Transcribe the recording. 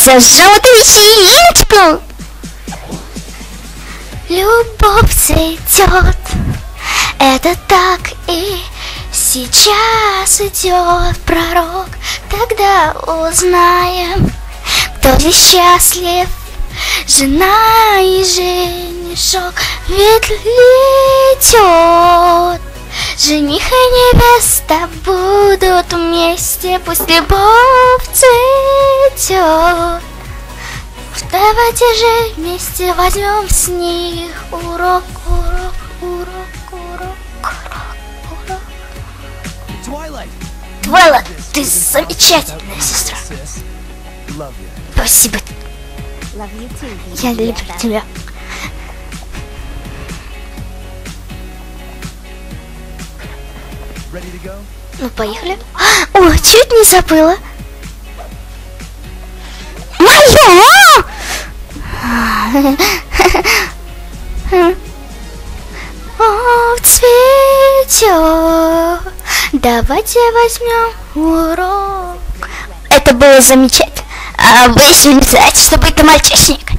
за желтую вечериночку. Любовь цветет, это так и сейчас идет пророк. Тогда узнаем, кто здесь счастлив, жена и женишок. Ведь летет жених и невеста будут вместе, пусть любовь цветет. Давайте же вместе возьмем с них урок, урок, урок, урок, урок, урок. Твайлайт, ты замечательная сестра. Спасибо. Я люблю тебя. Ну, поехали. О, чуть не забыла. Моё! О, цветет. Давайте возьмем урок. Это было замечательно. А вы еще не знаете, что это мальчишник.